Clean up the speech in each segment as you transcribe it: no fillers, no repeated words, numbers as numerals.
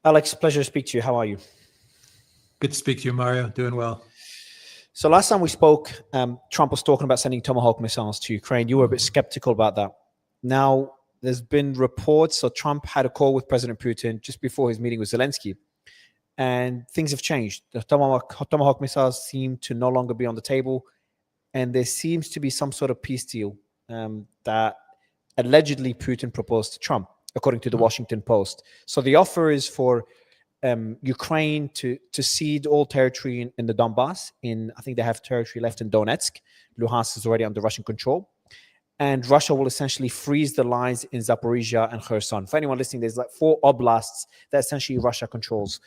Alex, pleasure to speak to you. How are you? Good to speak to you, Mario. Doing well. So last time we spoke, Trump was talking about sending Tomahawk missiles to Ukraine. You were a bit skeptical about that. Now, there's been reports. So Trump had a call with President Putin just before his meeting with Zelenskyy. And things have changed. The Tomahawk missiles seem to no longer be on the table. And there seems to be some sort of peace deal that allegedly Putin proposed to Trump, according to the Washington Post. So the offer is for Ukraine to cede all territory in the Donbass. I think they have territory left in Donetsk. Luhansk is already under Russian control. And Russia will essentially freeze the lines in Zaporizhia and Kherson. For anyone listening, there's like 4 oblasts that essentially Russia controls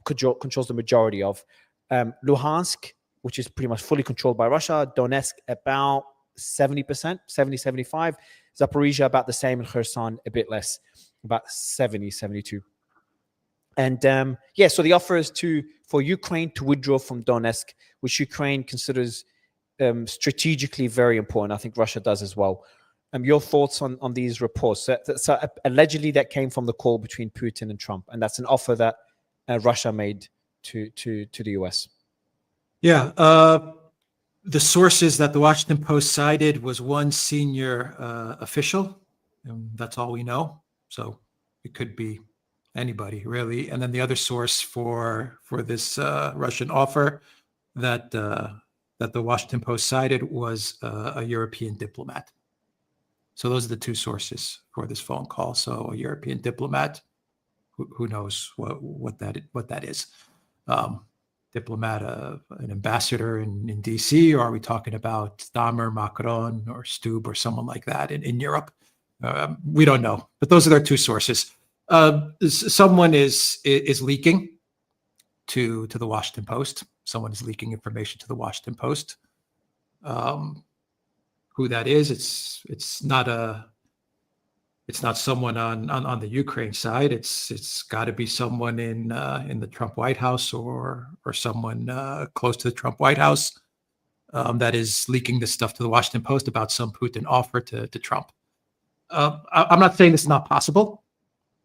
the majority of. Luhansk, which is pretty much fully controlled by Russia. Donetsk, about 70%, 70, 75. Zaporizhia, about the same. And Kherson, a bit less, about 70, 72. And so the offer is for Ukraine to withdraw from Donetsk, which Ukraine considers strategically very important. I think Russia does as well. Your thoughts on these reports? So allegedly that came from the call between Putin and Trump, and that's an offer that Russia made to the US. Yeah. The sources that the Washington Post cited was one senior official. That's all we know. So it could be anybody, really. And then the other source for this Russian offer that the Washington Post cited was a European diplomat. So those are the 2 sources for this phone call. So a European diplomat, who knows what that is. Diplomat, an ambassador in DC, or are we talking about Dahmer, Macron, or Stube, or someone like that in Europe? We don't know, but those are their 2 sources. Someone is leaking to the Washington Post. Someone is leaking information to the Washington Post. Who that is? It's not someone on the Ukraine side. It's got to be someone in the Trump White House or someone close to the Trump White House that is leaking this stuff to the Washington Post about some Putin offer to Trump. I'm not saying this is not possible.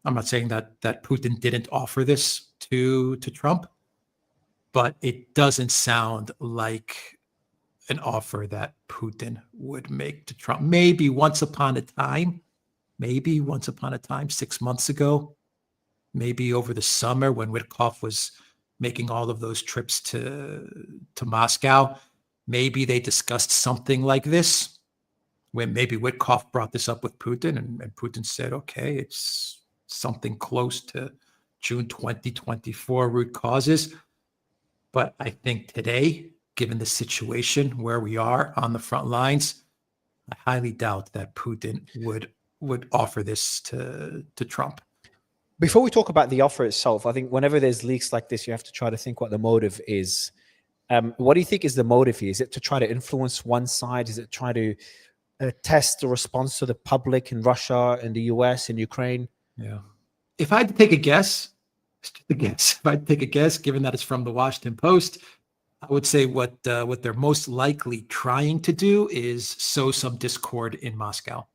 I'm not saying that Putin didn't offer this to Trump, but it doesn't sound like an offer that Putin would make to Trump. Maybe once upon a time, 6 months ago, maybe over the summer when Witkoff was making all of those trips to Moscow, maybe they discussed something like this, when maybe Witkoff brought this up with Putin and Putin said, okay, it's something close to June 2024 root causes. But I think today, given the situation where we are on the front lines, I highly doubt that Putin would offer this to Trump. Before we talk about the offer itself, I think whenever there's leaks like this, you have to try to think what the motive is. What do you think is the motive here? Is it to try to influence one side? Is it try to test the response to the public in Russia, in the US, in Ukraine? Yeah. If I had to take a guess, given that it's from the Washington Post, I would say what they're most likely trying to do is sow some discord in Moscow.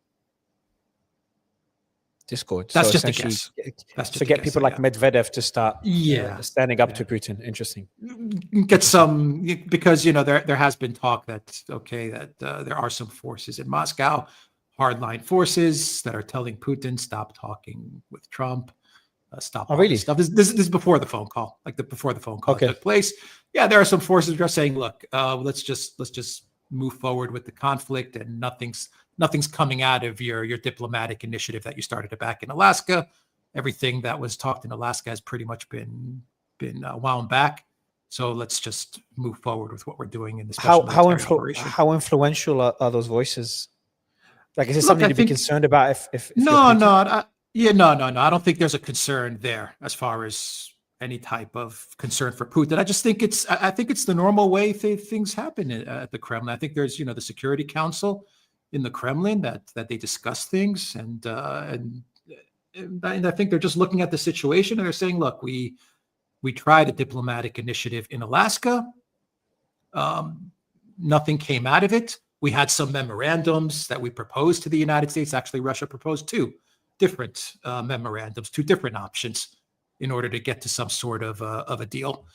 Discord. That's just a guess. Get people like Medvedev to start standing up to Putin. Interesting. Get some, because there has been talk that there are some forces in Moscow, hardline forces that are telling Putin stop talking with Trump, stop. Oh, really? Stuff. This is before the phone call, before the phone call took place. Yeah, there are some forces that are saying, look, let's just move forward with the conflict, and nothing's coming out of your diplomatic initiative that you started back in Alaska. Everything that was talked in Alaska has pretty much been wound back. So let's just move forward with what we're doing in this. How influential are those voices? Like, is it something to be concerned about? If no. I don't think there's a concern there as far as any type of concern for Putin. I just think it's the normal way things happen at the Kremlin. I think there's the Security Council in the Kremlin that they discuss things, and I think they're just looking at the situation and they're saying, look, we tried a diplomatic initiative in Alaska. Nothing came out of it. We had some memorandums that we proposed to the United States. Actually, Russia proposed 2 different memorandums, 2 different options in order to get to some sort of a deal.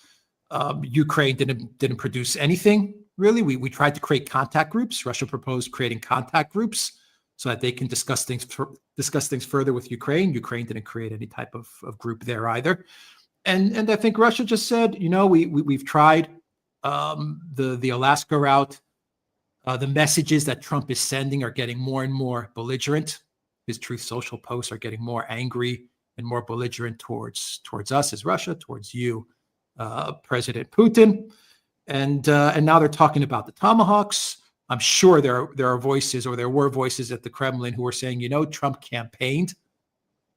Ukraine didn't produce anything really. We tried to create contact groups. Russia proposed creating contact groups so that they can discuss things further with Ukraine. Ukraine didn't create any type of group there either. And I think Russia just said, we've tried the Alaska route. The messages that Trump is sending are getting more and more belligerent. His Truth Social posts are getting more angry and more belligerent towards us as Russia, towards you, President Putin. And now they're talking about the Tomahawks. I'm sure there are voices, or there were voices at the Kremlin who were saying, Trump campaigned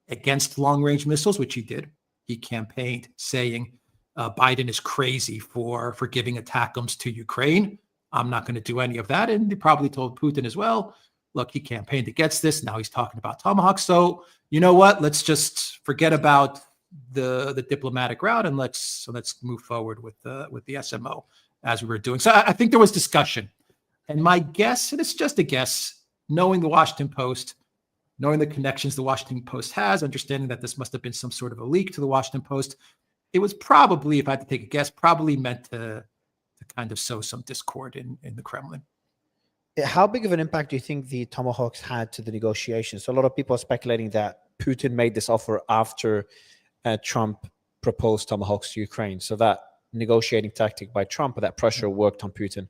against long-range missiles, which he did. He campaigned saying Biden is crazy for giving ATACMS to Ukraine. I'm not going to do any of that. And they probably told Putin as well, look, he campaigned against this. Now he's talking about Tomahawks. So you know what? Let's just forget about the diplomatic route and let's move forward with the SMO as we were doing. So I think there was discussion. And my guess, and it's just a guess, knowing the Washington Post, knowing the connections the Washington Post has, understanding that this must have been some sort of a leak to the Washington Post, it was probably, if I had to take a guess, probably meant to kind of sow some discord in the Kremlin. How big of an impact do you think the Tomahawks had to the negotiations? So a lot of people are speculating that Putin made this offer after Trump proposed Tomahawks to Ukraine. So that negotiating tactic by Trump, or that pressure worked on Putin.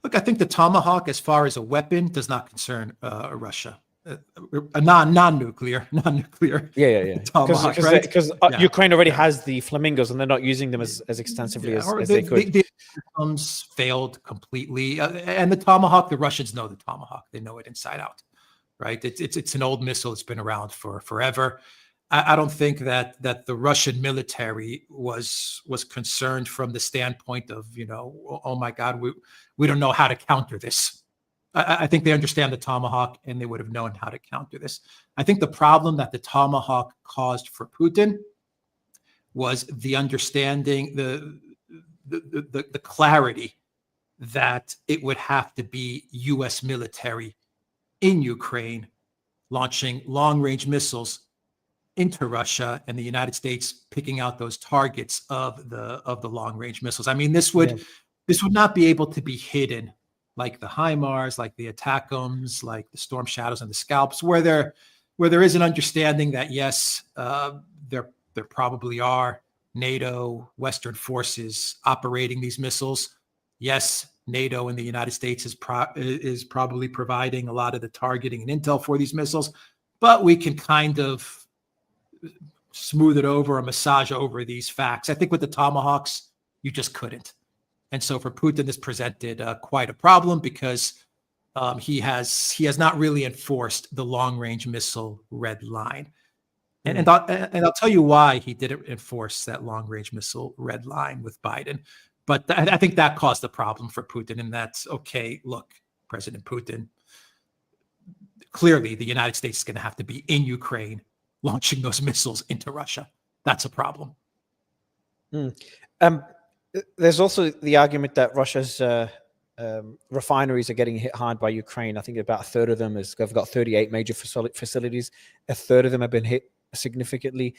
Look, I think the Tomahawk, as far as a weapon, does not concern Russia. Non-nuclear. Yeah. Tomahawk, right? Because Ukraine already has the Flamingos, and they're not using them as extensively as they could. The systems failed completely, and the Tomahawk. The Russians know the Tomahawk; they know it inside out, right? It's an old missile. It's been around for forever. I don't think that the Russian military was concerned from the standpoint of, oh my God, we don't know how to counter this. I think they understand the Tomahawk and they would have known how to counter this. I think the problem that the Tomahawk caused for Putin was the understanding, the clarity that it would have to be U.S. military in Ukraine launching long-range missiles into Russia, and the United States picking out those targets of the long-range missiles. I mean, this would not be able to be hidden like the HIMARS, like the ATACMS, like the Storm Shadows and the Scalps, where there is an understanding that yes, there probably are NATO, Western forces operating these missiles. Yes, NATO and the United States is probably providing a lot of the targeting and intel for these missiles, but we can kind of smooth it over or massage over these facts. I think with the Tomahawks, you just couldn't. And so for Putin, this presented quite a problem because he has not really enforced the long-range missile red line. And I'll tell you why he didn't enforce that long-range missile red line with Biden. But I think that caused the problem for Putin. And that's, okay, look, President Putin, clearly the United States is going to have to be in Ukraine launching those missiles into Russia. That's a problem. There's also the argument that Russia's refineries are getting hit hard by Ukraine. I think about a third of them have got 38 major facilities. A third of them have been hit significantly.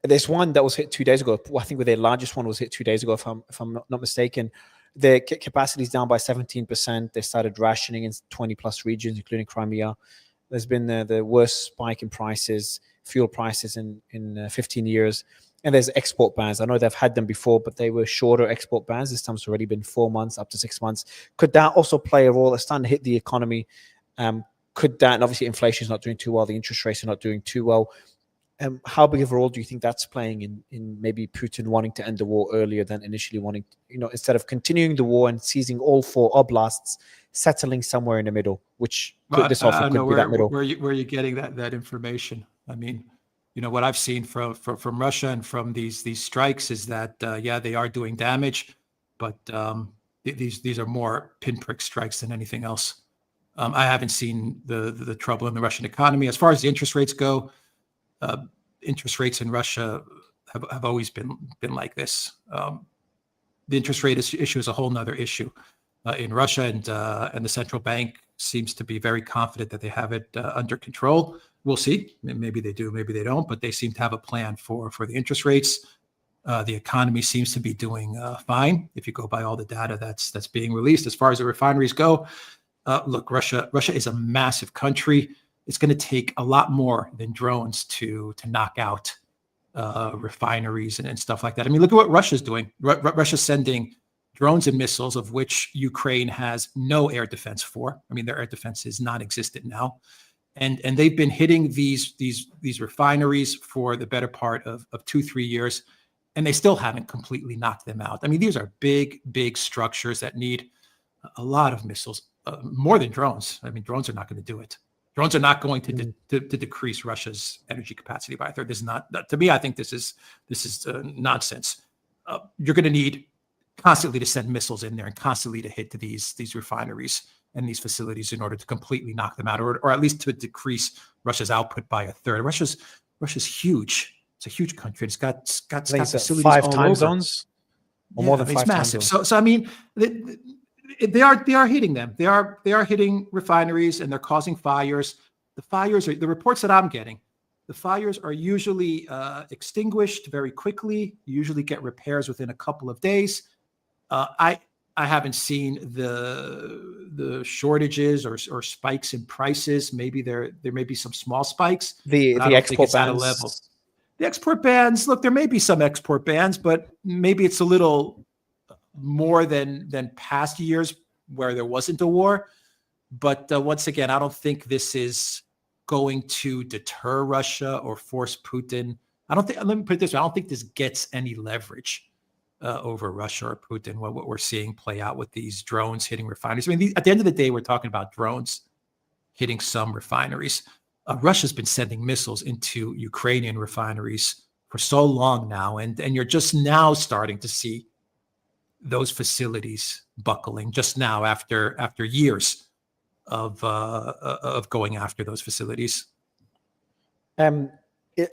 There's one that was hit 2 days ago. I think their largest one was hit 2 days ago, if I'm not mistaken. Their capacity is down by 17%. They started rationing in 20 plus regions, including Crimea. There's been the worst spike in prices, fuel prices in 15 years. And there's export bans. I know they've had them before, but they were shorter export bans. This time's already been 4 months, up to 6 months. Could that also play a role? It's starting to hit the economy. Could that, and obviously inflation is not doing too well. The interest rates are not doing too well. How big of a role do you think that's playing in maybe Putin wanting to end the war earlier than initially wanting, instead of continuing the war and seizing all 4 oblasts, settling somewhere in the middle, which this offer could be that middle? Where are you getting that information? I mean, what I've seen from Russia and from these strikes is that, they are doing damage, but these are more pinprick strikes than anything else. I haven't seen the trouble in the Russian economy. As far as the interest rates go, interest rates in Russia have always been like this. The interest rate issue is a whole nother issue in Russia, and the central bank seems to be very confident that they have it under control. We'll see. Maybe they do, maybe they don't, but they seem to have a plan for the interest rates. The economy seems to be doing fine if you go by all the data that's being released. As far as the refineries go, look, Russia is a massive country. It's going to take a lot more than drones to knock out refineries and stuff like that. I mean, look at what Russia's doing. Russia's sending drones and missiles, of which Ukraine has no air defense for. I mean, their air defense is non-existent now. And they've been hitting these refineries for the better part of 2-3 years, and they still haven't completely knocked them out. I mean, these are big structures that need a lot of missiles, more than drones. I mean, drones are not going to do it. Drones are not going to decrease Russia's energy capacity by a third. This is not, to me, I think this is nonsense. You're going to need constantly to send missiles in there and constantly to hit to these refineries and these facilities in order to completely knock them out, or at least to decrease Russia's output by a third. Russia's huge. It's a huge country. It's got facilities 5 all time over. zones, or more than 5 it's time massive. zones. So I mean, they are hitting them. They are hitting refineries, and they're causing fires. The reports that I'm getting. The fires are usually extinguished very quickly. You usually get repairs within a couple of days. I haven't seen the shortages or spikes in prices. Maybe there may be some small spikes. The export bans. Level. The export bans. Look, there may be some export bans, but maybe it's a little more than past years where there wasn't a war. But once again, I don't think this is going to deter Russia or force Putin. Let me put it this way. I don't think this gets any leverage over Russia or Putin, what we're seeing play out with these drones hitting refineries. I mean, at the end of the day, we're talking about drones hitting some refineries. Russia's been sending missiles into Ukrainian refineries for so long now, and you're just now starting to see those facilities buckling just now after years of going after those facilities. And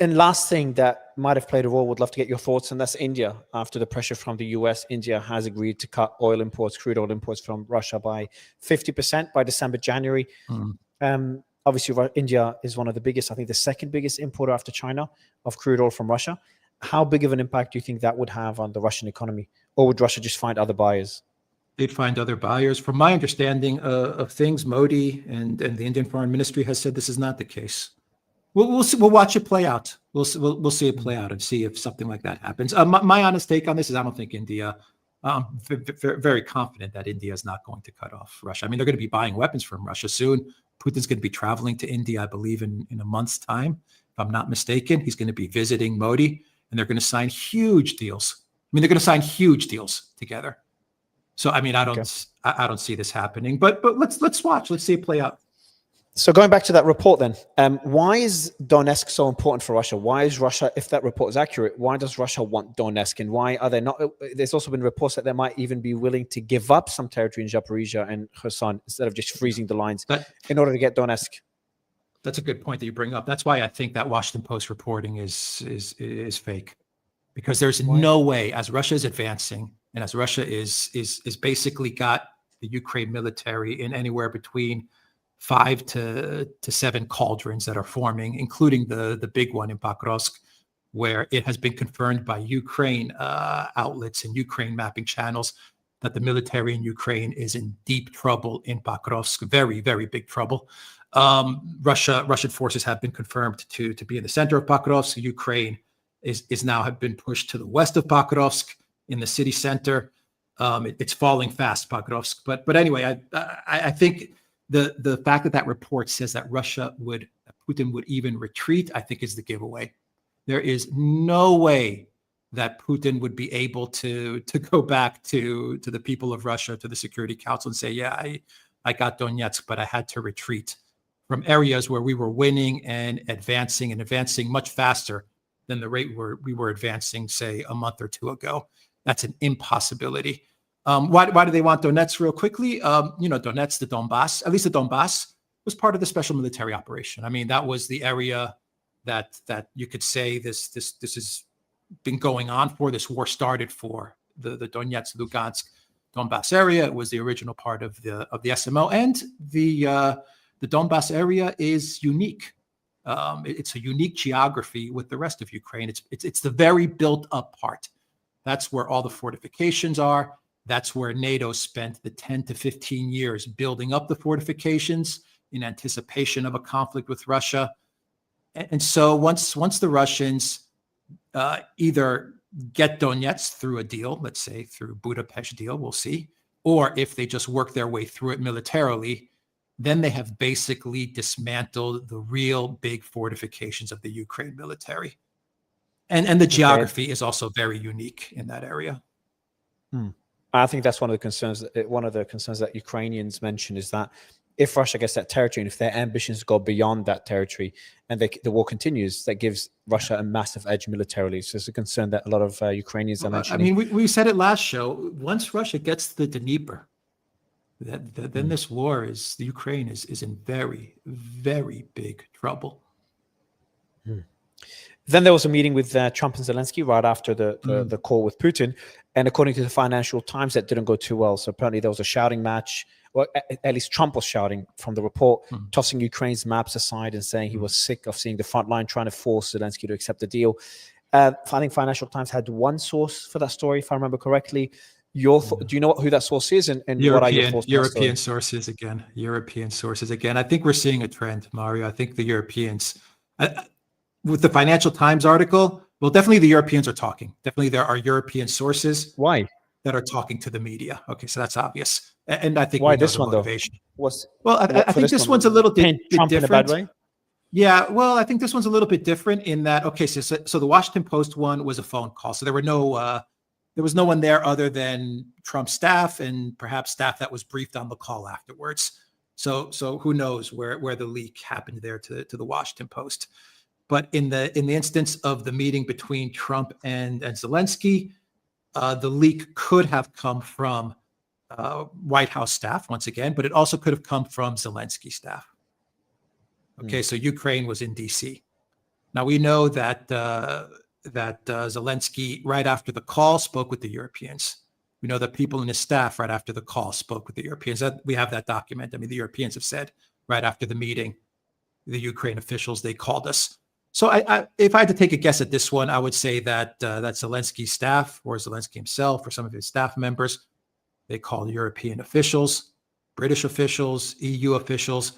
last thing that might have played a role, would love to get your thoughts, and that's India. After the pressure from the US, India has agreed to cut crude oil imports from Russia by 50% by December, January. Obviously, India is one of the biggest, I think the second biggest importer after China of crude oil from Russia. How big of an impact do you think that would have on the Russian economy? Or would Russia just find other buyers? They'd find other buyers. From my understanding of things, Modi and the Indian Foreign Ministry has said this is not the case. We'll see, we'll watch it play out. We'll see it play out and see if something like that happens. My honest take on this is I don't think India. I'm very confident that India is not going to cut off Russia. I mean, they're going to be buying weapons from Russia soon. Putin's going to be traveling to India, I believe, in a month's time, if I'm not mistaken. He's going to be visiting Modi, and they're going to sign huge deals. I mean, they're going to sign huge deals together. So, I mean, I don't see this happening. But let's watch. Let's see it play out. So going back to that report then, why is Donetsk so important for Russia? Why is Russia, if that report is accurate, why does Russia want Donetsk? And why are they not? There's also been reports that they might even be willing to give up some territory in Zaporizhia and Kherson instead of just freezing the lines in order to get Donetsk. That's a good point that you bring up. That's why I think that Washington Post reporting is fake, because there's no way, as Russia is advancing and as Russia is basically got the Ukraine military in anywhere between 5 to 7 cauldrons that are forming, including the big one in Pakrovsk, where it has been confirmed by Ukraine outlets and Ukraine mapping channels that the military in Ukraine is in deep trouble in Pakrovsk, very, very big trouble. Russian forces have been confirmed to be in the center of Pakrovsk. Ukraine is now have been pushed to the west of Pakrovsk in the city center. It's falling fast, Pakrovsk. But anyway, I think the fact that report says that Putin would even retreat, I think is the giveaway. There is no way that Putin would be able to go back to the people of Russia, to the Security Council, and say, yeah, I got Donetsk, but I had to retreat from areas where we were winning and advancing much faster than the rate we were advancing, say, a month or two ago. That's an impossibility. Why do they want Donetsk real quickly? Donetsk, the Donbass, at least the Donbass was part of the special military operation. I mean, that was the area that you could say this has been going on for. This war started for the Donetsk, Lugansk, Donbass area. It was the original part of the SMO, and the Donbass area is unique. It's a unique geography with the rest of Ukraine. It's the very built up part. That's where all the fortifications are. That's where NATO spent the 10 to 15 years building up the fortifications in anticipation of a conflict with Russia. And so once the Russians either get Donetsk through a deal, let's say through Budapest deal, we'll see, or if they just work their way through it militarily, then they have basically dismantled the real big fortifications of the Ukraine military. And the geography is also very unique in that area. I think that's one of the concerns. One of the concerns that Ukrainians mention is that if Russia gets that territory, and if their ambitions go beyond that territory, and the war continues, that gives Russia a massive edge militarily. So it's a concern that a lot of Ukrainians are mentioning. I mean, we said it last show. Once Russia gets the Dnieper, then this war the Ukraine is in very, very big trouble. Then there was a meeting with Trump and Zelenskyy right after the call with Putin. And according to the Financial Times, that didn't go too well. So apparently there was a shouting match. Well, at least Trump was shouting from the report, tossing Ukraine's maps aside and saying he was sick of seeing the front line, trying to force Zelenskyy to accept the deal. I think Financial Times had one source for that story, if I remember correctly. Do you know who that source is? And what are your thoughts? European sources again. European sources again. I think we're seeing a trend, Mario. I think the Europeans... with the Financial Times article, well, definitely the Europeans are talking. Definitely there are European sources. Why? That are talking to the media. Okay, so that's obvious. And I think why this one motivation. Though? I think this one's a little bit Trump different. In a bad way? Yeah, well, I think this one's a little bit different in that. Okay, so the Washington Post one was a phone call, so there was no one there other than Trump's staff and perhaps staff that was briefed on the call afterwards. So who knows where the leak happened there to the Washington Post. But in the instance of the meeting between Trump and Zelenskyy, the leak could have come from White House staff once again, but it also could have come from Zelenskyy staff. Okay, so Ukraine was in D.C. Now we know that Zelenskyy, right after the call, spoke with the Europeans. We know that people in his staff, right after the call, spoke with the Europeans. We have that document. I mean, the Europeans have said right after the meeting, the Ukraine officials, they called us. So if I had to take a guess at this one, I would say that Zelensky's staff, or Zelenskyy himself, or some of his staff members, they called European officials, British officials, EU officials,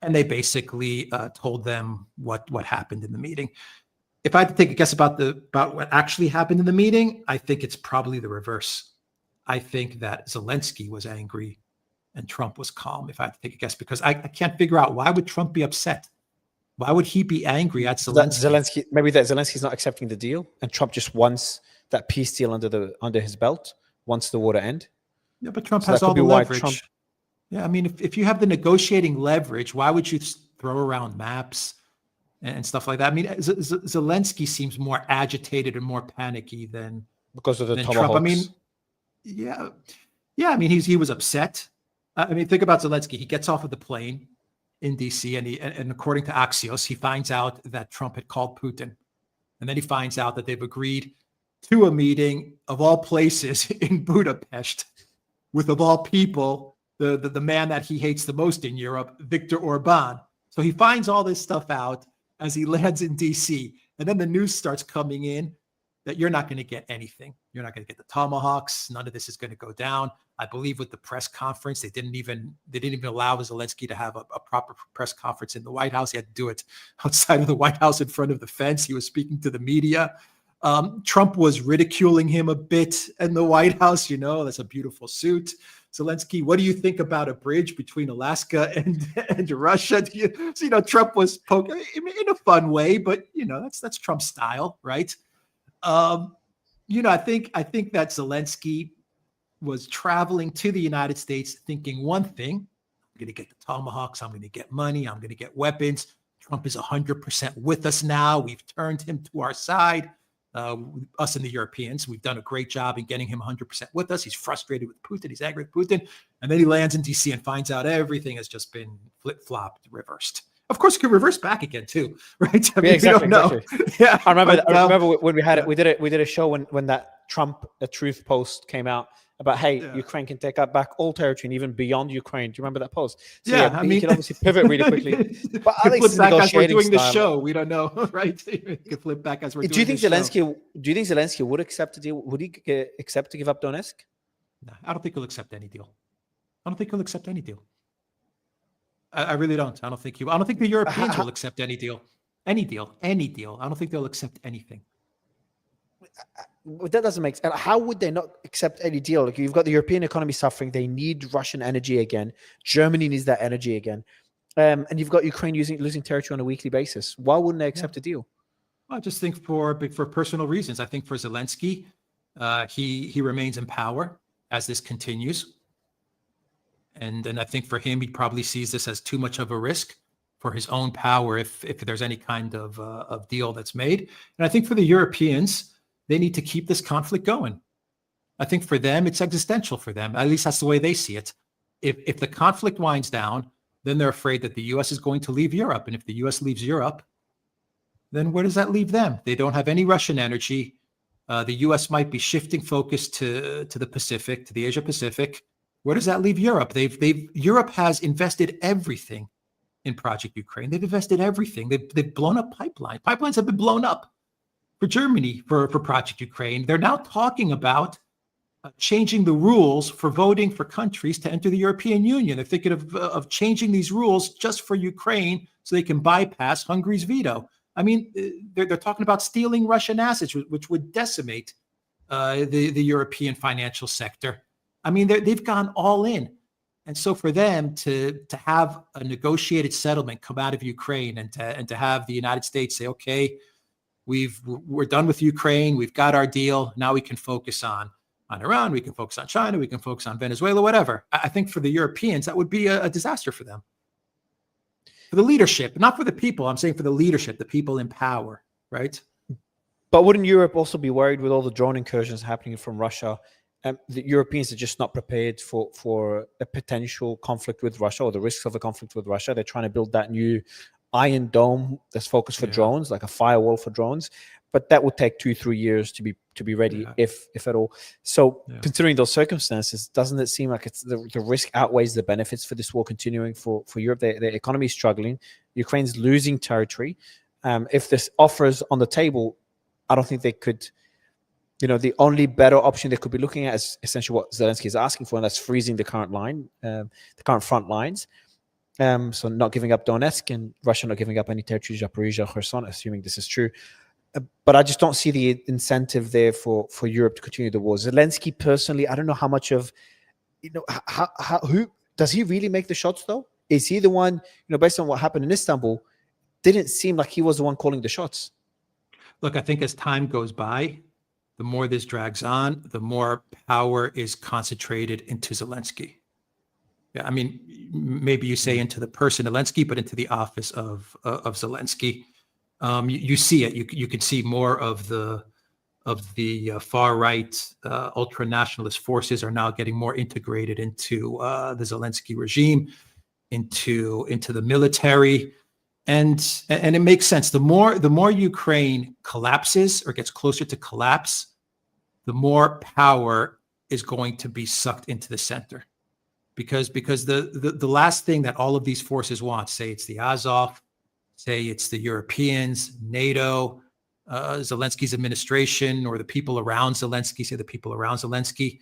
and they basically told them what happened in the meeting. If I had to take a guess about what actually happened in the meeting, I think it's probably the reverse. I think that Zelenskyy was angry and Trump was calm, if I had to take a guess, because I can't figure out, why would Trump be upset? Why would he be angry at Zelenskyy? Maybe that Zelensky's not accepting the deal, and Trump just wants that peace deal under his belt, wants the war to end. Yeah, but Trump has all the leverage. Yeah, I mean, if you have the negotiating leverage, why would you throw around maps and stuff like that? I mean, Zelenskyy seems more agitated and more panicky than because of the Tomahawks. Trump. I mean, yeah. I mean, he was upset. I mean, think about Zelenskyy. He gets off of the plane in DC, and according to Axios, he finds out that Trump had called Putin, and then he finds out that they've agreed to a meeting of all places in Budapest with, of all people, the man that he hates the most in Europe, Viktor Orban. So he finds all this stuff out as he lands in DC, and then the news starts coming in that you're not going to get anything. You're not going to get the Tomahawks. None of this is going to go down. I believe with the press conference, they didn't even allow Zelenskyy to have a proper press conference in the White House. He had to do it outside of the White House in front of the fence. He was speaking to the media. Trump was ridiculing him a bit in the White House. That's a beautiful suit. Zelenskyy, what do you think about a bridge between Alaska and Russia? Trump was poking in a fun way, but that's Trump's style, right? I think that Zelenskyy was traveling to the United States thinking one thing: I'm going to get the Tomahawks, I'm going to get money, I'm going to get weapons. Trump is 100% with us now. We've turned him to our side. Us and the Europeans, we've done a great job in getting him 100% with us. He's frustrated with Putin. He's angry with Putin. And then he lands in DC and finds out everything has just been flip-flopped, reversed. Of course, it could reverse back again too, right? I mean, exactly. We don't know. Yeah, I remember when we did a show when that Trump, the Truth post came out, about, hey, Yeah. Ukraine can take back all territory and even beyond Ukraine. Do you remember that post? So Yeah, yeah, I he mean, can obviously pivot really quickly. But you Alex's flip back as we're negotiating doing this style. show. We don't know, right? You can flip back as we're Do you doing think this show. Do you think Zelensky would accept a deal? Would he accept to give up Donetsk? No, I don't think he'll accept any deal. I don't think he'll accept any deal. I really don't. I don't think the Europeans will accept any deal. Any deal. I don't think they'll accept anything. That doesn't make sense. How would they not accept any deal? Like, you've got the European economy suffering. They need Russian energy again. Germany needs that energy again. And you've got Ukraine losing territory on a weekly basis. Why wouldn't they accept a deal? I just think for personal reasons. I think for Zelensky, he remains in power as this continues. And I think for him, he probably sees this as too much of a risk for his own power if there's any kind of deal that's made. And I think for the Europeans, they need to keep this conflict going. I think for them, it's existential for them. At least that's the way they see it. If the conflict winds down, then they're afraid that the U.S. is going to leave Europe. And if the U.S. leaves Europe, then where does that leave them? They don't have any Russian energy. The U.S. might be shifting focus to the Pacific, to the Asia Pacific. Where does that leave Europe? Europe has invested everything in Project Ukraine. They've invested everything. They've blown up pipelines. Pipelines have been blown up for Germany for Project Ukraine. They're now talking about changing the rules for voting for countries to enter the European Union. They're thinking of changing these rules just for Ukraine so they can bypass Hungary's veto. I mean, they're talking about stealing Russian assets, which would decimate the European financial sector. I mean, they've gone all in. And so for them to have a negotiated settlement come out of Ukraine and to have the United States say, okay, we're done with Ukraine, we've got our deal, now we can focus on Iran, we can focus on China, we can focus on Venezuela, whatever. I think for the Europeans, that would be a disaster for them. For the leadership, not for the people. I'm saying for the leadership, the people in power, right? But wouldn't Europe also be worried with all the drone incursions happening from Russia? The Europeans are just not prepared for a potential conflict with Russia or the risks of a conflict with Russia. They're trying to build that new Iron Dome that's focused for drones, like a firewall for drones. But that would take 2-3 years to be ready, if at all. So considering those circumstances, doesn't it seem like it's the risk outweighs the benefits for this war continuing for Europe? Their economy is struggling. Ukraine's losing territory. If this offers on the table, I don't think they could. The only better option they could be looking at is essentially what Zelensky is asking for, and that's freezing the current line, the current front lines. So not giving up Donetsk and Russia not giving up any territory, Zaporizhia, Kherson, assuming this is true. But I just don't see the incentive there for Europe to continue the war. Zelensky personally, I don't know how much of, who does he really make the shots though? Is he the one, based on what happened in Istanbul, didn't seem like he was the one calling the shots. Look, I think as time goes by, the more this drags on, the more power is concentrated into Zelensky. Yeah, I mean, maybe you say into the person Zelensky, but into the office of Zelensky. You see it. You can see more of the far right ultra nationalist forces are now getting more integrated into the Zelensky regime, into the military, and it makes sense. The more Ukraine collapses or gets closer to collapse, the more power is going to be sucked into the center, because the last thing that all of these forces want, say it's the Azov, say it's the Europeans, NATO, Zelensky's administration, or the people around Zelensky, say the people around Zelensky,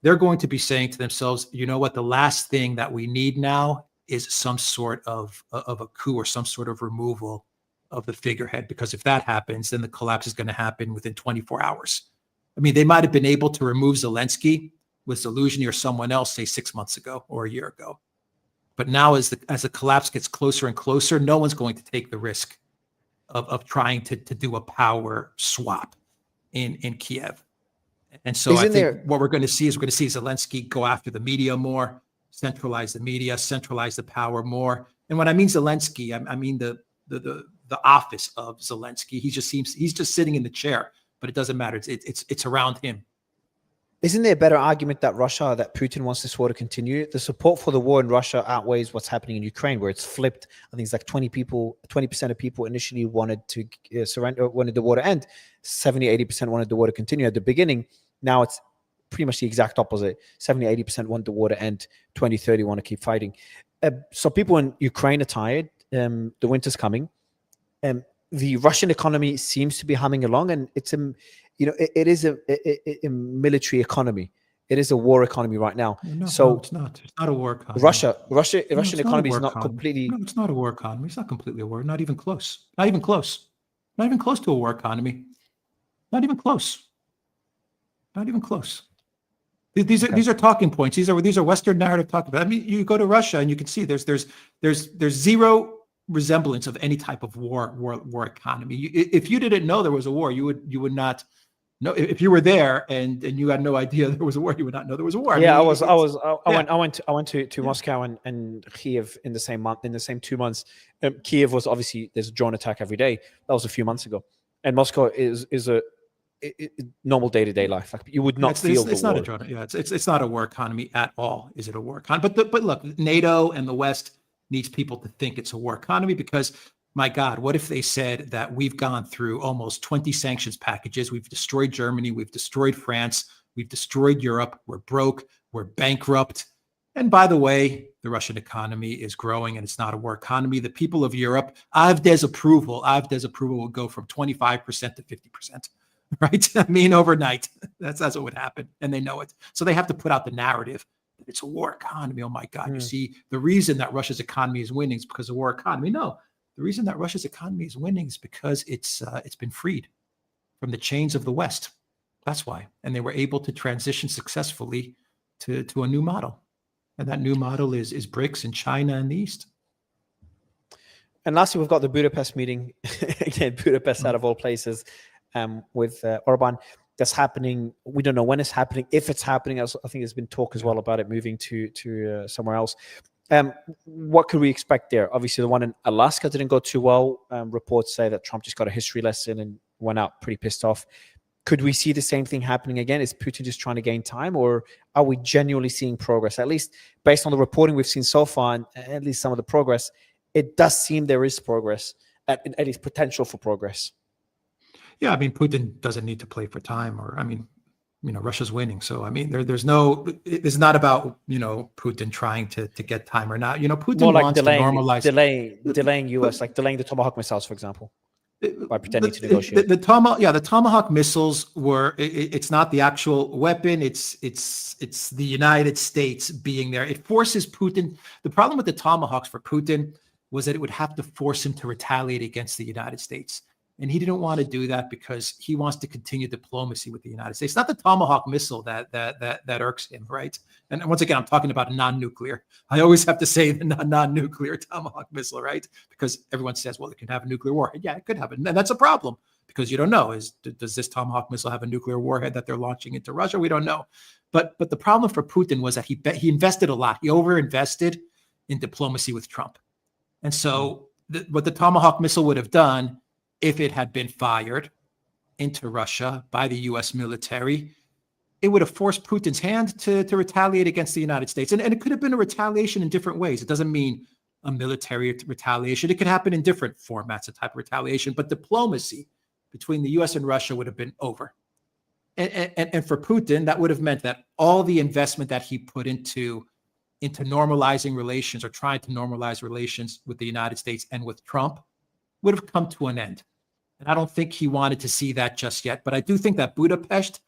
they're going to be saying to themselves, you know what, the last thing that we need now is some sort of a coup or some sort of removal of the figurehead, because if that happens, then the collapse is going to happen within 24 hours. I mean, they might have been able to remove Zelensky with Zelensky or someone else, say 6 months ago or a year ago. But now as the collapse gets closer and closer, no one's going to take the risk of trying to do a power swap in Kiev. And so I think what we're going to see is Zelensky go after the media more, centralize the media, centralize the power more. And when I mean Zelensky, I mean the office of Zelensky. He's just sitting in the chair, but it doesn't matter. It's around him. Isn't there a better argument that Putin wants this war to continue? The support for the war in Russia outweighs what's happening in Ukraine, where it's flipped. I think it's like 20% of people initially wanted to surrender, wanted the war to end. 70, 80% wanted the war to continue at the beginning. Now it's pretty much the exact opposite. 70-80% want the war to end. 20-30 want to keep fighting. So people in Ukraine are tired. The winter's coming. The Russian economy seems to be humming along, and it's it is a military economy. It is a war economy right now. No, it's not. It's not a war economy. Russian economy is not completely. No, it's not a war economy. It's not completely a war. Not even close. Not even close. Not even close to a war economy. Not even close. Not even close. These are talking points. These are Western narrative talking about. I mean, you go to Russia and you can see there's zero resemblance of any type of war economy. If you didn't know there was a war, you would not know. If you were there and you had no idea there was a war, you would not know there was a war. Yeah, I went to Moscow and Kiev in the same month. In the same 2 months, Kiev was obviously, there's a drone attack every day. That was a few months ago, and Moscow is a normal day-to-day life. Like, you would not feel it's not a drone. Yeah, it's not a war economy at all. Is it a war economy? But look, NATO and the West needs people to think it's a war economy, because, my God, what if they said that we've gone through almost 20 sanctions packages? We've destroyed Germany. We've destroyed France. We've destroyed Europe. We're broke. We're bankrupt. And by the way, the Russian economy is growing and it's not a war economy. The people of Europe, AfD's approval will go from 25% to 50%. Right? I mean, overnight. That's what would happen. And they know it. So they have to put out the narrative that it's a war economy. Oh my God. You see, the reason that Russia's economy is winning is because of war economy. No, the reason that Russia's economy is winning is because it's been freed from the chains of the West. That's why. And they were able to transition successfully to a new model. And that new model is BRICS and China and the East. And lastly, we've got the Budapest meeting. Again, Budapest out of all places. With Orban, that's happening. We don't know when it's happening, if it's happening. I think there's been talk as well about it moving to somewhere else. What could we expect there? Obviously, the one in Alaska didn't go too well. Reports say that Trump just got a history lesson and went out pretty pissed off. Could we see the same thing happening again? Is Putin just trying to gain time, or are we genuinely seeing progress? At least based on the reporting we've seen so far, and at least some of the progress, it does seem there is progress, at least potential for progress. Yeah, I mean, Putin doesn't need to play for time, or, I mean, Russia's winning. So, I mean, it's not about, Putin trying to get time or not. Putin more like wants to normalize. Delaying US, like delaying the Tomahawk missiles, for example, by pretending to negotiate. The Tomahawk missiles it's not the actual weapon. It's the United States being there. It forces Putin. The problem with the Tomahawks for Putin was that it would have to force him to retaliate against the United States. And he didn't want to do that because he wants to continue diplomacy with the United States. It's not the Tomahawk missile that irks him, right? And once again, I'm talking about non-nuclear. I always have to say the non-nuclear Tomahawk missile, right? Because everyone says, well, it can have a nuclear warhead. Yeah, it could have it. And that's a problem, because you don't know. Does this Tomahawk missile have a nuclear warhead that they're launching into Russia? We don't know. But the problem for Putin was that he invested a lot. He overinvested in diplomacy with Trump. And so what the Tomahawk missile would have done, if it had been fired into Russia by the U.S. military, it would have forced Putin's hand to retaliate against the United States. And it could have been a retaliation in different ways. It doesn't mean a military retaliation. It could happen in different formats, a type of retaliation. But diplomacy between the U.S. and Russia would have been over. And for Putin, that would have meant that all the investment that he put into normalizing relations, or trying to normalize relations with the United States and with Trump, would have come to an end. And I don't think he wanted to see that just yet. But I do think that Budapest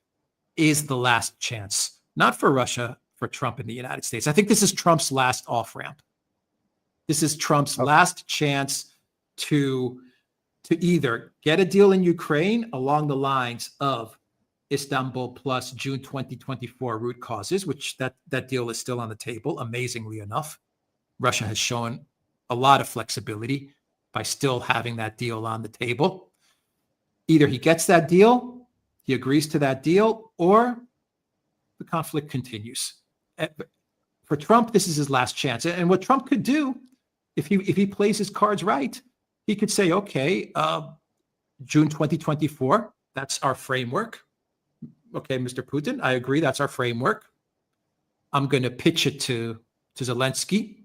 is the last chance, not for Russia, for Trump and the United States. I think this is Trump's last off-ramp. This is Trump's last chance to either get a deal in Ukraine along the lines of Istanbul plus June 2024 root causes, which that deal is still on the table, amazingly enough. Russia has shown a lot of flexibility by still having that deal on the table. Either he gets that deal, he agrees to that deal, or the conflict continues. For Trump, this is his last chance. And what Trump could do, if he plays his cards right, he could say, okay, June 2024, that's our framework. Okay, Mr. Putin, I agree, that's our framework. I'm going to pitch it to Zelenskyy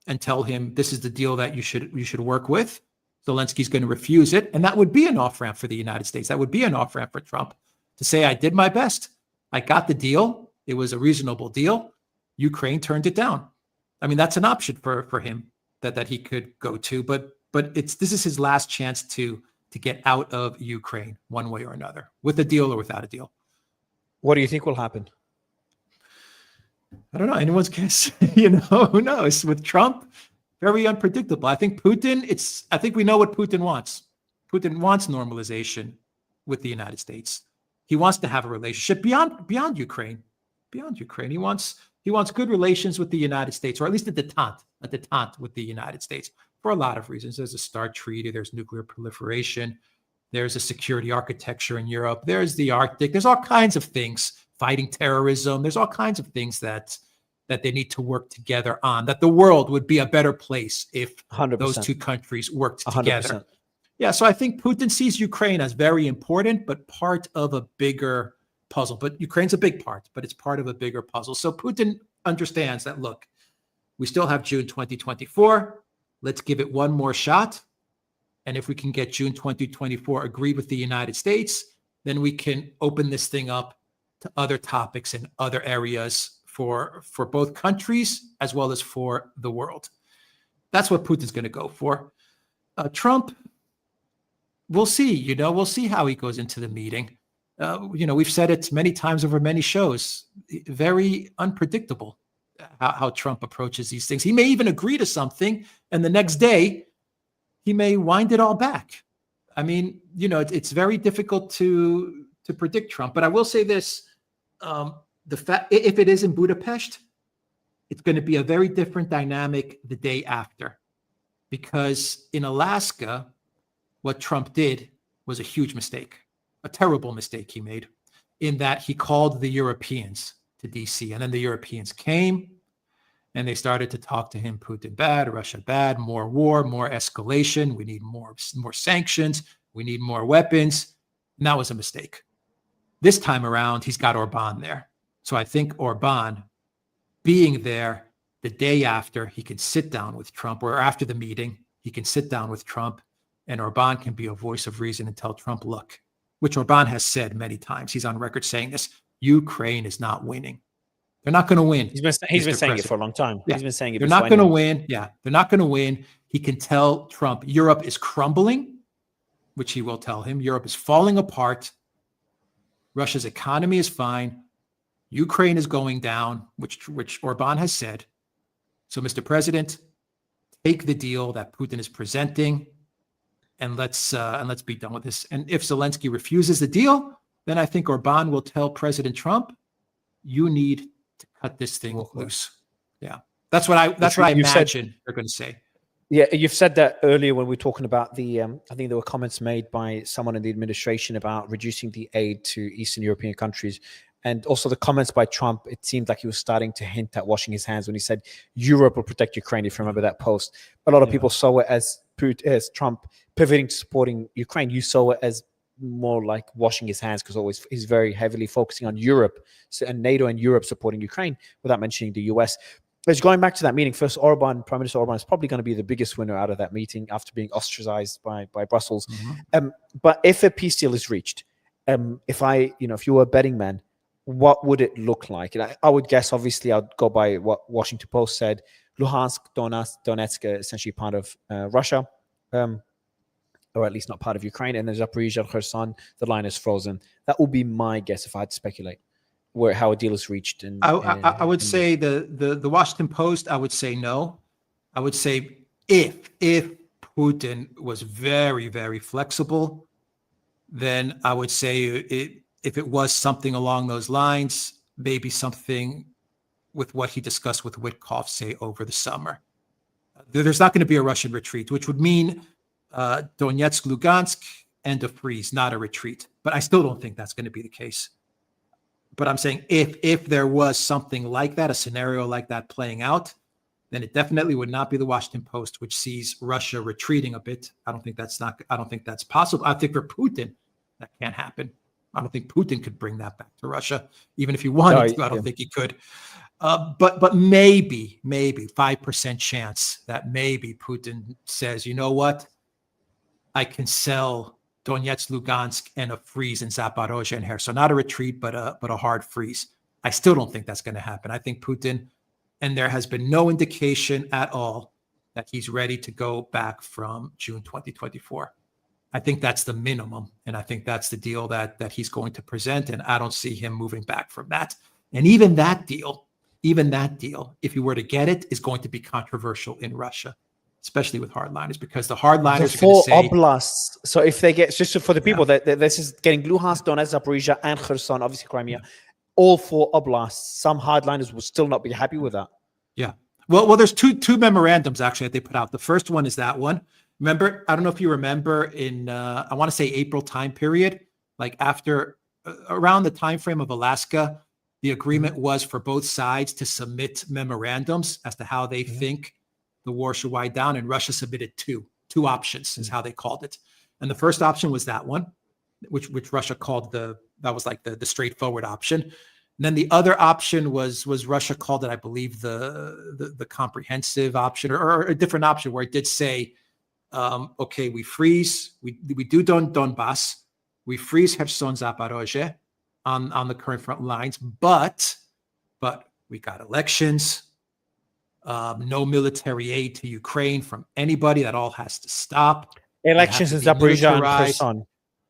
and tell him this is the deal that you should work with. Zelensky's going to refuse it. And that would be an off-ramp for the United States. That would be an off-ramp for Trump to say, I did my best. I got the deal. It was a reasonable deal. Ukraine turned it down. I mean, that's an option for him that he could go to, but this is his last chance to get out of Ukraine one way or another, with a deal or without a deal. What do you think will happen? I don't know. Anyone's guess. Who knows? With Trump, very unpredictable. I think I think we know what Putin wants. Putin wants normalization with the United States. He wants to have a relationship beyond Ukraine. Beyond Ukraine. He wants good relations with the United States, or at least a détente with the United States, for a lot of reasons. There's a START treaty, there's nuclear proliferation, there's a security architecture in Europe, there's the Arctic, there's all kinds of things, fighting terrorism, there's all kinds of things that they need to work together on, that the world would be a better place if 100%. those two countries worked 100%. together. Yeah, so I think Putin sees Ukraine as very important, but part of a bigger puzzle. But Ukraine's a big part, but it's part of a bigger puzzle. So Putin understands that, look, we still have June 2024. Let's give it one more shot. And if we can get June 2024 agreed with the United States, then we can open this thing up to other topics in other areas for both countries as well as for the world. That's what Putin's going to go for. Trump, we'll see. We'll see how he goes into the meeting. We've said it many times over many shows. Very unpredictable how Trump approaches these things. He may even agree to something, and the next day he may wind it all back. I mean, it's very difficult to predict Trump. But I will say this: the fact, if it is in Budapest, it's going to be a very different dynamic the day after, because in Alaska, what Trump did was a huge mistake. A terrible mistake he made, in that he called the Europeans to DC, and then the Europeans came and they started to talk to him. Putin bad, Russia bad, more war, more escalation. We need more sanctions. We need more weapons. And that was a mistake. This time around, he's got Orban there. So I think Orban being there the day after, he can sit down with Trump, or after the meeting, he can sit down with Trump, and Orban can be a voice of reason and tell Trump, look, which Orban has said many times. He's on record saying this: Ukraine is not winning. They're not going to win. He's been saying it for a long time. Yeah. He's been saying it. They're not going to win. Yeah, they're not going to win. He can tell Trump Europe is crumbling, which he will tell him. Europe is falling apart. Russia's economy is fine. Ukraine is going down, which Orban has said. So, Mr. President, take the deal that Putin is presenting, and let's be done with this. And if Zelensky refuses the deal, then I think Orban will tell President Trump, you need to cut this thing loose. Yeah, that's what I imagine they're going to say. Yeah, you've said that earlier when we were talking about the. I think there were comments made by someone in the administration about reducing the aid to Eastern European countries, and also the comments by Trump. It seemed like he was starting to hint at washing his hands when he said Europe will protect Ukraine. If you remember that post, a lot of people saw it as Trump pivoting to supporting Ukraine. You saw it as more like washing his hands, because he's very heavily focusing on Europe and NATO and Europe supporting Ukraine without mentioning the US. But going back to that meeting, first, Prime Minister Orban is probably going to be the biggest winner out of that meeting after being ostracized by Brussels. Mm-hmm. But if a peace deal is reached, if you were a betting man, what would it look like? And I would guess, obviously, I'd go by what Washington Post said: Luhansk, Donetsk are essentially part of Russia, or at least not part of Ukraine, and then Zaporizhzhia, Kherson, the line is frozen. That would be my guess if I had to speculate how a deal is reached. And I would say the Washington Post, I would say no. I would say if Putin was very, very flexible, then I would say if it was something along those lines, maybe something with what he discussed with Witkoff, say, over the summer. There's not going to be a Russian retreat, which would mean Donetsk, Lugansk, and a freeze, not a retreat. But I still don't think that's going to be the case. But I'm saying if there was something like that, a scenario like that playing out, then it definitely would not be the Washington Post, which sees Russia retreating a bit. I don't think that's possible. I think for Putin, that can't happen. I don't think Putin could bring that back to Russia, even if he wanted to. I don't think he could. But maybe 5% chance that maybe Putin says, you know what, I can sell Donetsk, Lugansk, and a freeze in Zaporozhye and Kherson. Not a retreat, but a hard freeze. I still don't think that's going to happen. I think Putin, and there has been no indication at all that he's ready to go back from June 2024. I think that's the minimum, and I think that's the deal that he's going to present, and I don't see him moving back from that. And even that deal, if he were to get it, is going to be controversial in Russia, especially with hardliners, because the hardliners are going to say oblasts. So if they get, just for the people that this is getting Luhansk, Donetsk, Zaporizhia, and Kherson, obviously Crimea, all 4 oblasts. Some hardliners will still not be happy with that. Yeah. Well, there's two memorandums actually that they put out. The first one is that one. Remember, I don't know if you remember in I want to say April time period, like after around the time frame of Alaska, the agreement was for both sides to submit memorandums as to how they think the war should wind down, and Russia submitted two options is how they called it. And the first option was that one, which Russia called that was like the straightforward option. And then the other option was Russia called it, I believe, the comprehensive option, or a different option where it did say, okay, we freeze, we do Donbass, we freeze Kherson, Zaporozhye on the current front lines, but we got elections, no military aid to Ukraine from anybody. That all has to stop. Elections in Zaporizhia and Kherson.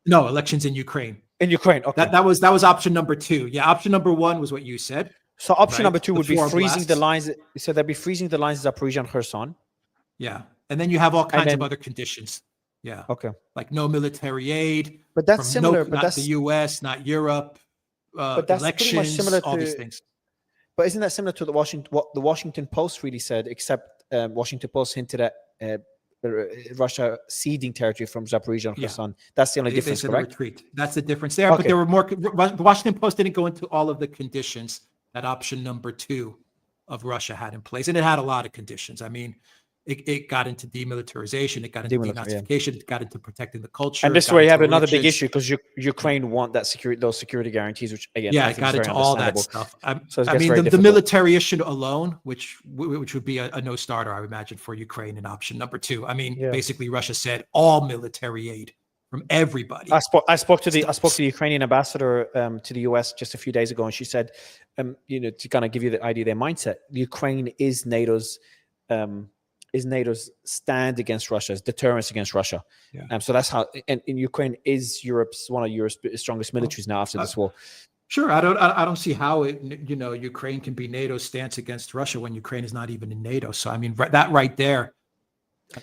No, elections in Ukraine. In Ukraine, okay. That was option number 2. Yeah, option number 1 was what you said. So option number 2 would be freezing the lines. So they'd be freezing the lines in Zaporizhia and Kherson. Yeah, and then you have all kinds of other conditions. Yeah. Okay. Like no military aid. But that's similar. But not that's the U.S., not Europe. But that's elections, pretty much similar all to these things. But isn't that similar to what the Washington Post really said? Except Washington Post hinted at Russia ceding territory from Zaporizhia and Kherson. That's the only difference, correct? Retreat. That's the difference there. Okay. But there were more. The Washington Post didn't go into all of the conditions that option number 2 of Russia had in place, and it had a lot of conditions. I mean, it got into demilitarization, it got into denazification, it got into protecting the culture. And this is where you have another big issue, because Ukraine want that those security guarantees, which again, it got into all that stuff. I mean, the difficult. military issue alone, which would be a no-starter, I would imagine, for Ukraine in option number 2. I mean, basically, Russia said all military aid from everybody. I spoke to the Ukrainian ambassador to the US just a few days ago, and she said, to kind of give you the idea of their mindset, Ukraine is NATO's stand against Russia's deterrence against Russia. Yeah. So that's how, and Ukraine is one of Europe's strongest militaries now after this war. Sure, I don't see how Ukraine can be NATO's stance against Russia when Ukraine is not even in NATO. So I mean, that right there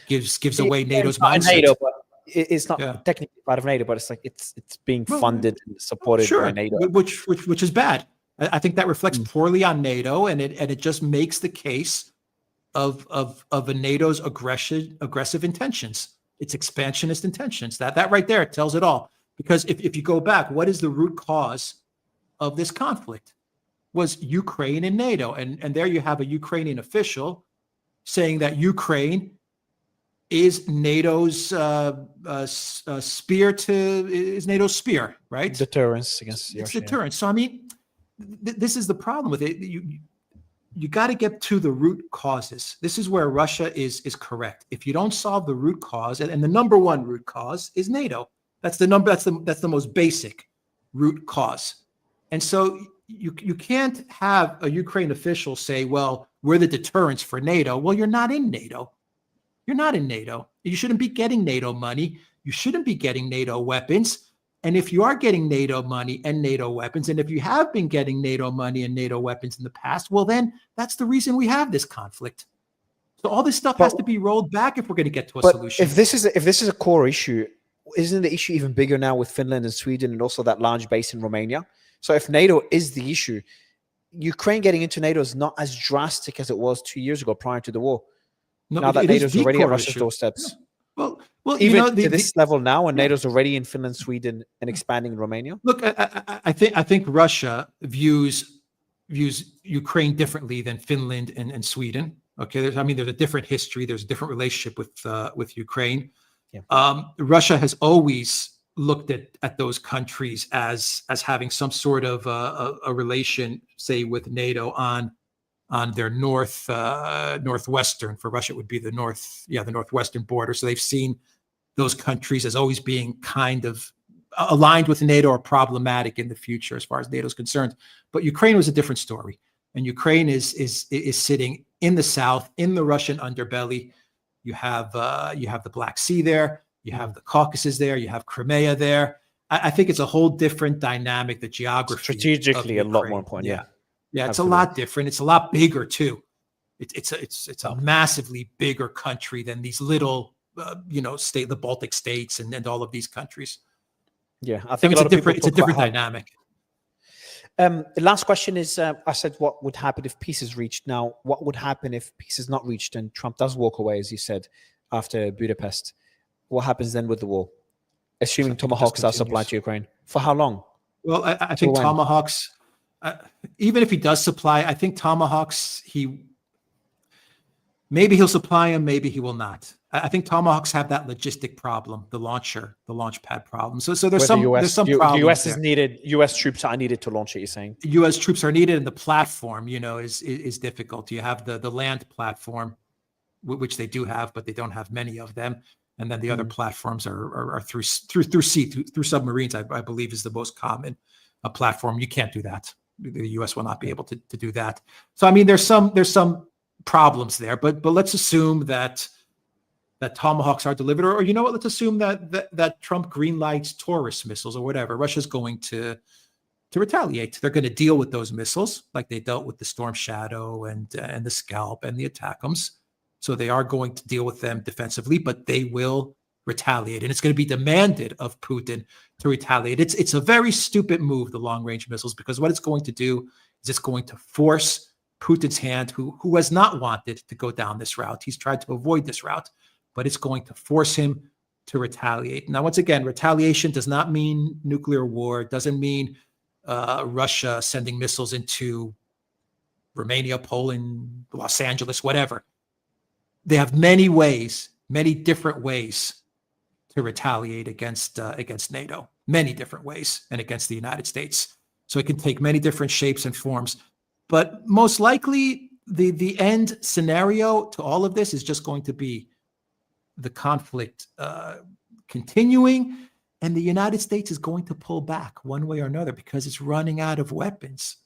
gives away NATO's mindset. NATO, but it's not technically part of NATO, but it's like it's being funded and supported by NATO, which is bad. I think that reflects poorly on NATO, and it just makes the case of a NATO's aggressive intentions, its expansionist intentions. That right there tells it all. Because if you go back, what is the root cause of this conflict? Was Ukraine and NATO, and there you have a Ukrainian official saying that Ukraine is NATO's spear, right? Deterrence against Russia. It's deterrence. So I mean, this is the problem with it. You got to get to the root causes. This is where Russia is correct. If you don't solve the root cause, and the number 1 root cause is NATO. That's the most basic root cause. And so you can't have a Ukraine official say, well, we're the deterrence for NATO. Well, you're not in NATO. You're not in NATO. You shouldn't be getting NATO money. You shouldn't be getting NATO weapons. And if you are getting NATO money and NATO weapons, and if you have been getting NATO money and NATO weapons in the past, well, then that's the reason we have this conflict. So all this stuff has to be rolled back if we're going to get to a solution. If this is a core issue, isn't the issue even bigger now with Finland and Sweden and also that large base in Romania? So if NATO is the issue, Ukraine getting into NATO is not as drastic as it was 2 years ago prior to the war. No, now that NATO's already at Russia's doorsteps. Well, even to this level now, and NATO's already in Finland, Sweden, and expanding in Romania. Look, I think Russia views Ukraine differently than Finland and Sweden. Okay, there's a different history. There's a different relationship with Ukraine. Yeah. Russia has always looked at those countries as having some sort of a relation, say, with NATO on their northwestern. For Russia, it would be the northwestern border. So they've seen those countries as always being kind of aligned with NATO or problematic in the future as far as NATO is concerned. But Ukraine was a different story. And Ukraine is sitting in the south, in the Russian underbelly. You have the Black Sea there. You have the Caucasus there. You have Crimea there. I think it's a whole different dynamic. The geography, strategically, a lot more important. Yeah, yeah, it's absolutely a lot different. It's a lot bigger too. It's a massively bigger country than these little, the Baltic states and all of these countries. Yeah, I think it's a different dynamic. The last question is, I said, what would happen if peace is reached? Now, what would happen if peace is not reached and Trump does walk away, as you said, after Budapest? What happens then with the war? Assuming Tomahawks are supplied to Ukraine. For how long? Well, I think Tomahawks, even if he does supply, I think Tomahawks, maybe he'll supply them, maybe he will not. I think Tomahawks have that logistic problem, the launch pad problem. So there's some problems. The U.S. is needed. U.S. troops are needed to launch it. You're saying U.S. troops are needed, and the platform, is difficult. You have the land platform, which they do have, but they don't have many of them. And then the other platforms are through sea, through submarines. I believe is the most common platform. You can't do that. The U.S. will not be able to do that. So I mean, there's some problems there, but let's assume that Tomahawks are delivered, or you know what? Let's assume that Trump greenlights Taurus missiles or whatever. Russia's going to retaliate. They're going to deal with those missiles like they dealt with the Storm Shadow and the Scalp and the Attackams. So they are going to deal with them defensively, but they will retaliate, and it's going to be demanded of Putin to retaliate. It's a very stupid move, the long-range missiles, because what it's going to do is it's going to force Putin's hand, who has not wanted to go down this route. He's tried to avoid this route, but it's going to force him to retaliate. Now, once again, retaliation does not mean nuclear war. It doesn't mean Russia sending missiles into Romania, Poland, Los Angeles, whatever. They have many different ways to retaliate against NATO, many different ways, and against the United States. So it can take many different shapes and forms. But most likely, the end scenario to all of this is just going to be the conflict continuing, and the United States is going to pull back one way or another because it's running out of weapons.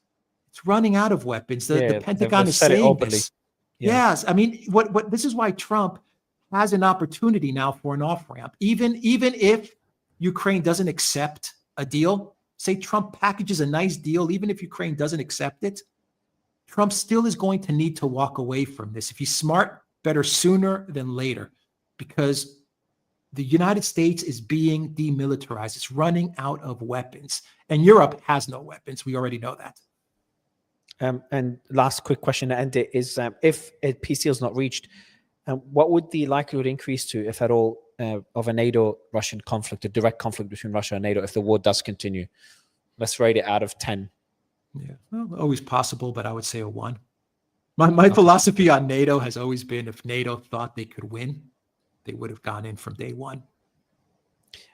It's running out of weapons. The Pentagon is saying this. Yeah. Yes, I mean, what this is why Trump has an opportunity now for an off-ramp. Even if Ukraine doesn't accept a deal, say Trump packages a nice deal, even if Ukraine doesn't accept it, Trump still is going to need to walk away from this. If he's smart, better sooner than later, because the United States is being demilitarized. It's running out of weapons, and Europe has no weapons. We already know that. And last quick question to end it is, if a peace deal is not reached, what would the likelihood increase to, if at all, of a NATO-Russian conflict, a direct conflict between Russia and NATO, if the war does continue? Let's rate it out of 10. Yeah, well, always possible, but I would say a 1. My philosophy on NATO has always been, if NATO thought they could win, they would have gone in from day one.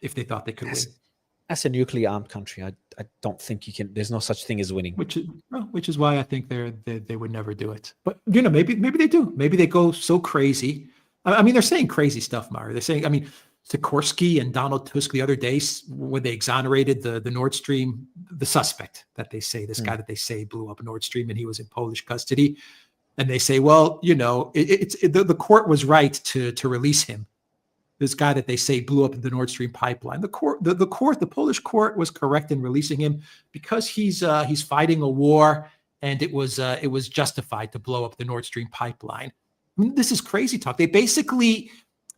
If they thought they could win. As a nuclear armed country, I don't think you can. There's no such thing as winning. Which is why I think they would never do it. But maybe they do. Maybe they go so crazy. I mean, they're saying crazy stuff, Mario. They're saying, I mean, Sikorsky and Donald Tusk the other day, when they exonerated the Nord Stream, the suspect that they say, this guy that they say blew up Nord Stream, and he was in Polish custody. And they say, well, the court was right to release him. This guy that they say blew up the Nord Stream pipeline. The Polish court was correct in releasing him because he's fighting a war, and it was justified to blow up the Nord Stream pipeline. I mean, this is crazy talk. They basically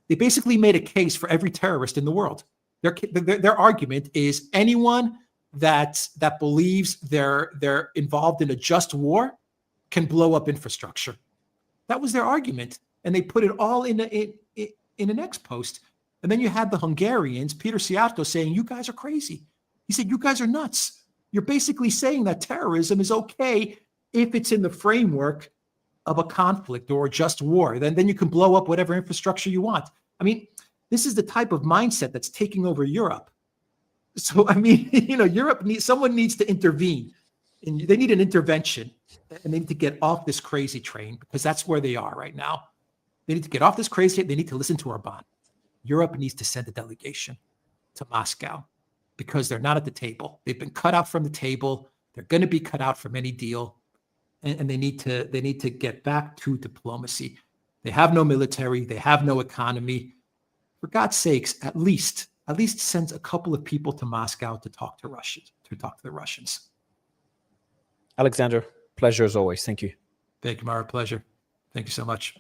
made a case for every terrorist in the world. Their argument is anyone that believes they're involved in a just war can blow up infrastructure. That was their argument, and they put it all in an ex post. And then you had the Hungarians, Peter Szijjártó, saying, you guys are crazy. He said, you guys are nuts. You're basically saying that terrorism is okay if it's in the framework of a conflict or a just war. Then you can blow up whatever infrastructure you want. I mean, this is the type of mindset that's taking over Europe. So, I mean, someone needs to intervene. And they need an intervention, and they need to get off this crazy train, because that's where they are right now. They need to get off this crazy. They need to listen to Orban. Europe needs to send a delegation to Moscow because they're not at the table. They've been cut out from the table. They're going to be cut out from any deal, and they need to get back to diplomacy. They have no military. They have no economy. For God's sakes, at least send a couple of people to Moscow to talk to the Russians. Alexander, pleasure as always. Thank you. Thank you, Mara. Pleasure. Thank you so much.